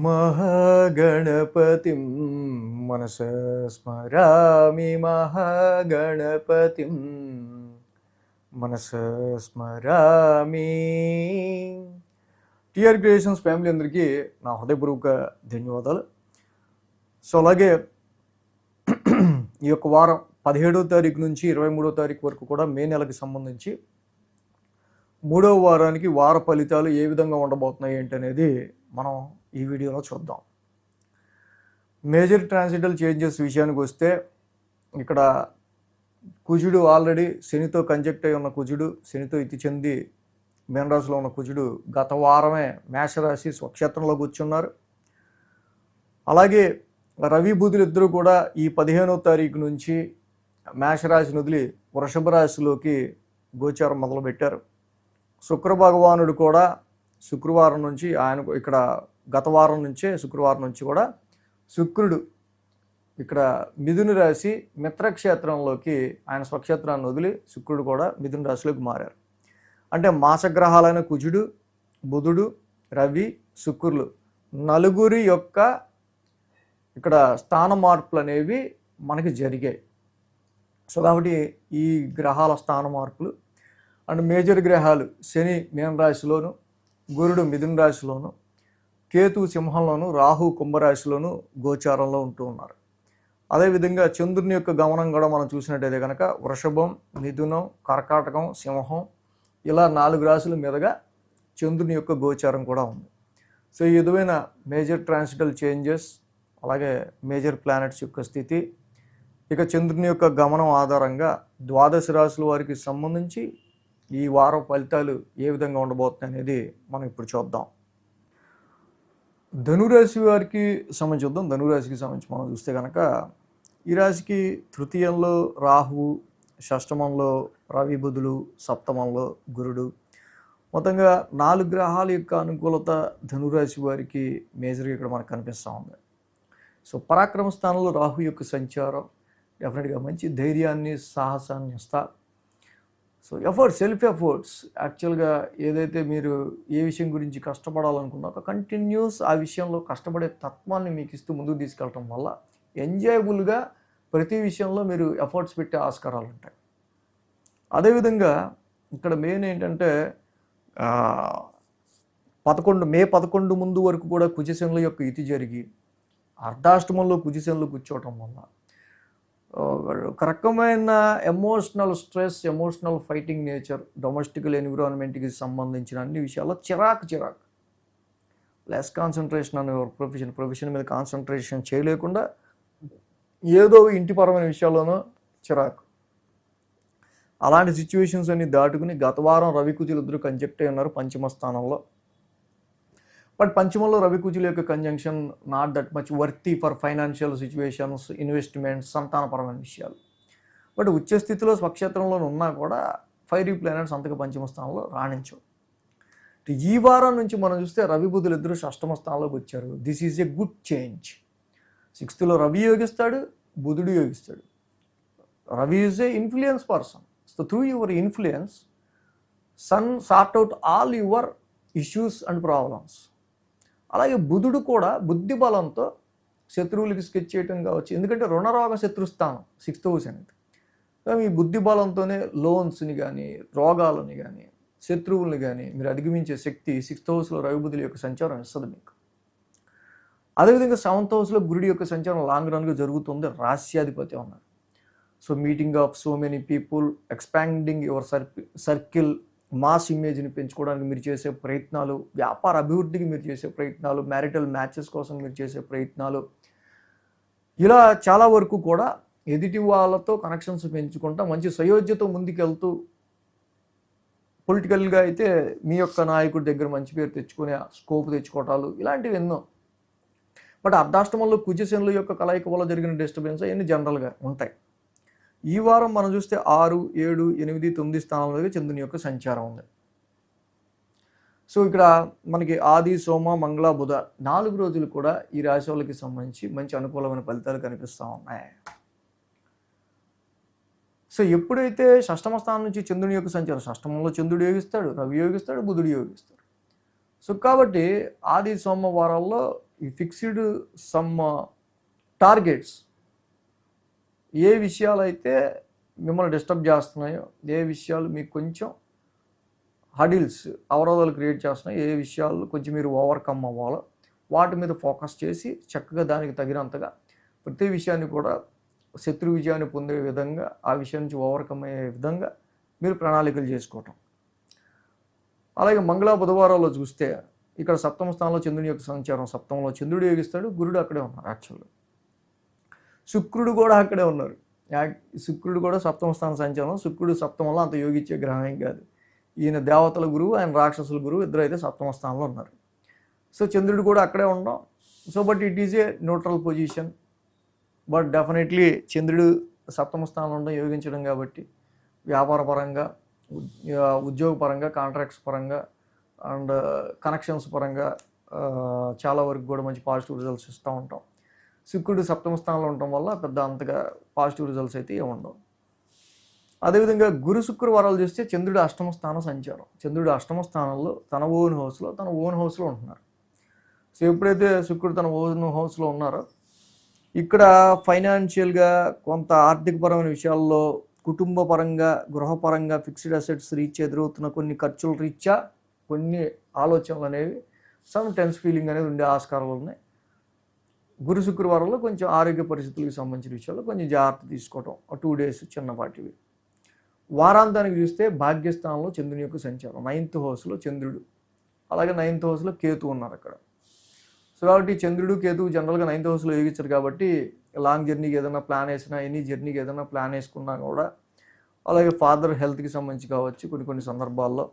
మహాగణపతిం మనసా స్మరామి మహాగణపతిం మనసా స్మరామి. TR creations family అందరికీ నా హృదయపూర్వక ధన్యవాదాలు. సో అలాగే ఈ యొక్క వారం 17వ తారీఖు నుంచి 23వ తారీఖు వరకు కూడా మే నెలకి సంబంధించి 3వ వారానికి వార ఫలితాలు ఏ విధంగా ఉండబోతున్నాయి ఏంటనేది మనం ఈ వీడియోలో చూద్దాం. మేజర్ ట్రాన్సిటల్ చేంజెస్ విషయానికి వస్తే ఇక్కడ కుజుడు ఆల్రెడీ శనితో కంజెక్ట్ అయి ఉన్న కుజుడు, శనితో ఇతి చెంది మీనరాశిలో ఉన్న కుజుడు గత వారమే మేషరాశి స్వక్షేత్రంలో కూర్చున్నారు. అలాగే రవి బుధులు ఇద్దరు కూడా ఈ 15వ తారీఖు నుంచి మేషరాశిని వదిలి వృషభ రాశిలోకి గోచారం మొదలుపెట్టారు. శుక్ర భగవానుడు కూడా శుక్రవారం నుంచి ఆయన ఇక్కడ గత వారం నుంచే శుక్రవారం నుంచి కూడా శుక్రుడు ఇక్కడ మిథున రాశి మిత్రక్షేత్రంలోకి ఆయన స్వక్షేత్రాన్ని వదిలి శుక్రుడు కూడా మిథున రాశిలోకి మారారు. అంటే మాసగ్రహాలైన కుజుడు, బుధుడు, రవి, శుక్రులు నలుగురి యొక్క ఇక్కడ స్థాన మార్పులు అనేవి మనకి జరిగాయి. సో కాబట్టి ఈ గ్రహాల స్థాన మార్పులు అండ్ మేజర్ గ్రహాలు శని మీనరాశిలోను, గురుడు మిథున రాశిలోను, కేతు సింహంలోను, రాహు కుంభరాశిలోను గోచారంలో ఉంటూ ఉన్నారు. అదేవిధంగా చంద్రుని యొక్క గమనం కూడా మనం చూసినట్టయితే కనుక వృషభం, మిథునం, కర్కాటకం, సింహం ఇలా 4 రాశుల మీదుగా చంద్రుని యొక్క గోచారం కూడా ఉంది. సో ఈ విధమైన మేజర్ ట్రాన్సిటల్ చేంజెస్, అలాగే మేజర్ ప్లానెట్స్ యొక్క స్థితి, ఇక చంద్రుని యొక్క గమనం ఆధారంగా ద్వాదశ రాశుల వారికి సంబంధించి ఈ వారం ఫలితాలు ఏ విధంగా ఉండబోతున్నాయి అనేది మనం ఇప్పుడు చూద్దాం. ధనురాశి వారికి సంబంధించి చూద్దాం. ధనురాశికి సంబంధించి మనం చూస్తే కనుక ఈ రాశికి తృతీయంలో రాహువు, షష్టమంలో రవి బుధులు, సప్తమంలో గురుడు, మొత్తంగా 4 గ్రహాల యొక్క అనుకూలత ధనురాశి వారికి మేజర్గా ఇక్కడ మనకు కనిపిస్తూ ఉంది. సో పరాక్రమ స్థానంలో రాహు యొక్క సంచారం డెఫినెట్గా మంచి ధైర్యాన్ని, సాహసాన్ని ఇస్తా. సో సెల్ఫ్ ఎఫర్ట్స్ యాక్చువల్గా ఏదైతే మీరు ఏ విషయం గురించి కష్టపడాలనుకున్నారో కంటిన్యూస్ ఆ విషయంలో కష్టపడే తత్వాన్ని మీకు ఇస్తూ ముందుకు తీసుకెళ్ళటం వల్ల ఎంజాయబుల్గా ప్రతి విషయంలో మీరు ఎఫర్ట్స్ పెట్టే ఆస్కారాలు ఉంటాయి. అదేవిధంగా ఇక్కడ మెయిన్ ఏంటంటే మే 11 ముందు వరకు కూడా కుజశనుల యొక్క ఇతి జరిగి అర్ధాష్టమంలో కుజశనులు కూర్చోవటం వల్ల ఒక రకమైన emotional stress, emotional fighting nature, domestical ఎన్విరాన్మెంట్కి సంబంధించిన అన్ని విషయాల్లో చిరాకు లెస్ కాన్సన్ట్రేషన్ అనే ప్రొఫెషన్ మీద కాన్సన్ట్రేషన్ చేయలేకుండా ఏదో ఇంటిపరమైన విషయాల్లోనూ చిరాకు. అలాంటి సిచ్యువేషన్స్ అన్ని దాటుకుని గత వారం రవి కుజులు ఇద్దరు కంజెక్ట్ అయి ఉన్నారు పంచమ స్థానంలో. బట్ పంచమంలో రవి కుజుల యొక్క conjunction not that much worthy for financial situations, investments, సంతానపరమైన విషయాలు. బట్ ఉచ్చస్థితిలో స్వక్షేత్రంలో ఉన్నా కూడా ఫైరీ ప్లానెట్స్ అంతగా పంచమ స్థానంలో రాణించవు. ఈ వారం నుంచి మనం చూస్తే రవి బుధులు ఇద్దరు షష్టమ స్థానంలోకి వచ్చారు. This is a good change. 6th Ravi యోగిస్తాడు, బుధుడు యోగిస్తాడు. Ravi is a influence person. So through your influence sun sort out all your issues and problems. అలాగే బుధుడు కూడా బుద్ధి బలంతో శత్రువులకి స్కెచ్ చేయటం కావచ్చు. ఎందుకంటే రుణరోగ శత్రుస్థానం 6th హౌస్ అనేది. మీ బుద్ధి బలంతోనే లోన్స్ని కానీ, రోగాలని కానీ, శత్రువుల్ని కానీ మీరు అధిగమించే శక్తి 6th హౌస్లో రవి బుధుల యొక్క సంచారం ఇస్తుంది మీకు. అదేవిధంగా 7th హౌస్లో గురుడి యొక్క సంచారం లాంగ్ రన్గా జరుగుతుంది. రాస్యాధిపతి ఉన్నారు. So meeting of so many people, expanding your circle, mass ఇమేజ్ని పెంచుకోవడానికి మీరు చేసే ప్రయత్నాలు, వ్యాపార అభివృద్ధికి మీరు చేసే ప్రయత్నాలు, మ్యారిటల్ మ్యాచెస్ కోసం మీరు చేసే ప్రయత్నాలు, ఇలా చాలా వరకు కూడా ఎదుటి వాళ్ళతో కనెక్షన్స్ పెంచుకుంటా మంచి సయోధ్యతో ముందుకెళ్తూ పొలిటికల్గా అయితే మీ యొక్క నాయకుడి దగ్గర మంచి పేరు తెచ్చుకునే స్కోప్ తెచ్చుకోవటాలు ఇలాంటివి ఎన్నో. బట్ అర్ధాష్టమంలో కుజశనుల యొక్క కలయిక వల్ల జరిగిన డిస్టర్బెన్స్ అవన్నీ జనరల్గా ఉంటాయి. ఈ వారం మనం చూస్తే 6, 7, 8, 9 స్థానాల చంద్రుని యొక్క సంచారం ఉంది. సో ఇక్కడ మనకి ఆది, సోమ, మంగళ, బుధ 4 రోజులు కూడా ఈ రాశి వాళ్ళకి సంబంధించి మంచి అనుకూలమైన ఫలితాలు కనిపిస్తూ ఉన్నాయి. సో ఎప్పుడైతే షష్టమ స్థానం నుంచి చంద్రుని యొక్క సంచారం, షష్టమంలో చంద్రుడు యోగిస్తాడు, రవి యోగిస్తాడు, బుధుడు యోగిస్తాడు. సో కాబట్టి ఆది సోమవారాల్లో ఈ ఫిక్స్డ్ సమ్ టార్గెట్స్, ఏ విషయాలు అయితే మిమ్మల్ని డిస్టర్బ్ చేస్తున్నాయో, ఏ విషయాలు మీకు కొంచెం హడిల్స్ అవరోధాలు క్రియేట్ చేస్తున్నాయో, ఏ విషయాలు కొంచెం మీరు ఓవర్కమ్ అవ్వాలో వాటి మీద ఫోకస్ చేసి చక్కగా దానికి తగినంతగా ప్రతి విషయాన్ని కూడా శత్రు విజయాన్ని పొందే విధంగా, ఆ విషయం నుంచి ఓవర్కమ్ అయ్యే విధంగా మీరు ప్రణాళికలు చేసుకోవటం. అలాగే మంగళ బుధవారాల్లో చూస్తే ఇక్కడ సప్తమ స్థానంలో చంద్రుని యొక్క సంచారం, సప్తమంలో చంద్రుడు యోగిస్తాడు, గురుడు అక్కడే ఉన్నారు. యాక్చువల్గా శుక్రుడు కూడా అక్కడే ఉన్నారు. శుక్రుడు కూడా సప్తమ స్థానం సంచారం. శుక్రుడు సప్తమంలో అంత యోగించే గ్రహం ఏం కాదు. ఈయన దేవతల గురువు, ఆయన రాక్షసుల గురువు, ఇద్దరు అయితే సప్తమ స్థానంలో ఉన్నారు. సో చంద్రుడు కూడా అక్కడే ఉండడం. So but it is a neutral position. But definitely చంద్రుడు సప్తమ స్థానంలో ఉండడం యోగించడం కాబట్టి వ్యాపార పరంగా, ఉద్యోగ పరంగా, కాంట్రాక్ట్స్ పరంగా అండ్ కనెక్షన్స్ పరంగా చాలా వరకు కూడా మంచి పాజిటివ్ రిజల్ట్స్ ఇస్తూ ఉంటాం. శుక్రుడు సప్తమ స్థానంలో ఉండటం వల్ల పెద్ద అంతగా పాజిటివ్ రిజల్ట్స్ అయితే ఉండవు. అదేవిధంగా గురు శుక్రవారాలు చూస్తే చంద్రుడు అష్టమ స్థానం సంచారం. చంద్రుడు అష్టమ స్థానంలో తన ఓన్ హౌస్లో ఉంటున్నారు. సో ఎప్పుడైతే శుక్రుడు తన ఓన్ హౌస్లో ఉన్నారో ఇక్కడ ఫైనాన్షియల్గా కొంత ఆర్థికపరమైన విషయాల్లో, కుటుంబ పరంగా, గృహపరంగా, ఫిక్స్డ్ అసెట్స్ రీచ్ ఎదురవుతున్న కొన్ని ఖర్చుల రీత్యా కొన్ని ఆలోచనలు అనేవి, సమ్ టెన్స్ ఫీలింగ్ అనేది ఉండే ఆస్కారాలు ఉన్నాయి. గురు శుక్రవారంలో కొంచెం ఆరోగ్య పరిస్థితులకు సంబంధించిన విషయాల్లో కొంచెం జాగ్రత్త తీసుకోవటం, 2 days చిన్నపాటివి. వారాంతానికి చూస్తే భాగ్యస్థానంలో చంద్రుని యొక్క సంచారం, 9th హౌస్లో చంద్రుడు, అలాగే 9th హౌస్లో కేతు ఉన్నారు అక్కడ. సో కాబట్టి చంద్రుడు, కేతువు జనరల్గా 9th హౌస్లో యోగించారు కాబట్టి లాంగ్ జర్నీకి ఏదైనా ప్లాన్ వేసినా, ఎనీ జర్నీకి ఏదైనా ప్లాన్ వేసుకున్నా కూడా, అలాగే ఫాదర్ హెల్త్కి సంబంధించి కావచ్చు, కొన్ని సందర్భాల్లో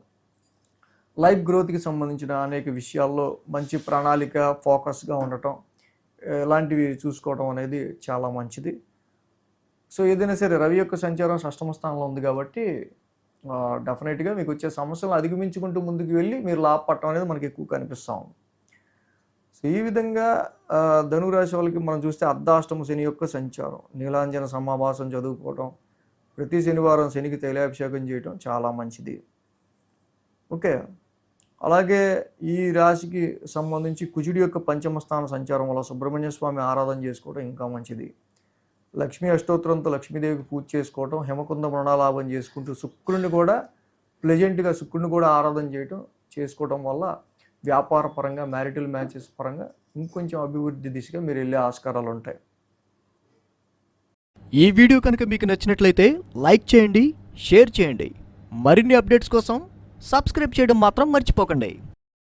లైఫ్ గ్రోత్కి సంబంధించిన అనేక విషయాల్లో మంచి ప్రణాళిక, ఫోకస్గా ఉండటం, ఇలాంటివి చూసుకోవడం అనేది చాలా మంచిది. సో ఏదైనా సరే రవి యొక్క సంచారం షష్టమ స్థానంలో ఉంది కాబట్టి డెఫినెట్గా మీకు వచ్చే సమస్యలను అధిగమించుకుంటూ ముందుకు వెళ్ళి మీరు లాభపడటం అనేది మనకి ఎక్కువ కనిపిస్తూ ఉంది. సో ఈ విధంగా ధనురాశి వాళ్ళకి మనం చూస్తే అర్ధాష్టమ శని యొక్క సంచారం, నీలాంజన సమాభాసం చదువుకోవటం, ప్రతి శనివారం శనికి తైలాభిషేకం చేయటం చాలా మంచిది. ఓకే, అలాగే ఈ రాశికి సంబంధించి కుజుడి యొక్క పంచమ స్థాన సంచారం వల్ల సుబ్రహ్మణ్య స్వామి ఆరాధన చేసుకోవడం ఇంకా మంచిది. లక్ష్మీ అష్టోత్తరంతో లక్ష్మీదేవికి పూజ చేసుకోవటం, హేమకుంద మృణాలాభం చేసుకుంటూ శుక్రుడిని కూడా ప్లెజెంట్గా శుక్రుడిని కూడా ఆరాధన చేసుకోవడం వల్ల వ్యాపార పరంగా, మ్యారిటల్ మ్యాచెస్ పరంగా ఇంకొంచెం అభివృద్ధి దిశగా మీరు వెళ్ళే ఆస్కారాలు ఉంటాయి. ఈ వీడియో కనుక మీకు నచ్చినట్లయితే లైక్ చేయండి, షేర్ చేయండి. మరిన్ని అప్డేట్స్ కోసం సబ్స్క్రైబ్ చేయడం మాత్రం మర్చిపోకండి.